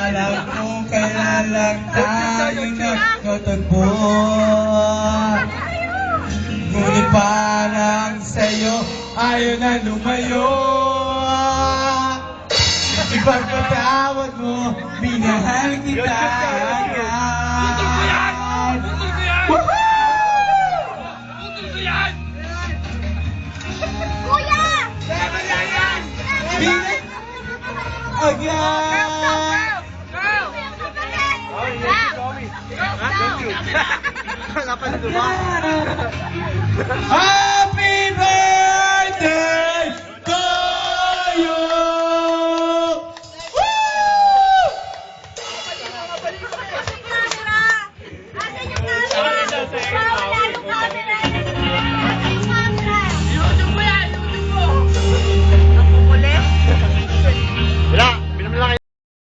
Alam ko kailan lang tayo nagkatagpo. Ngunit parang sa'yo ayaw na lumayo. Ipagpatawad mo, minahal kita agad. Kuya! Agad! Go! Ah!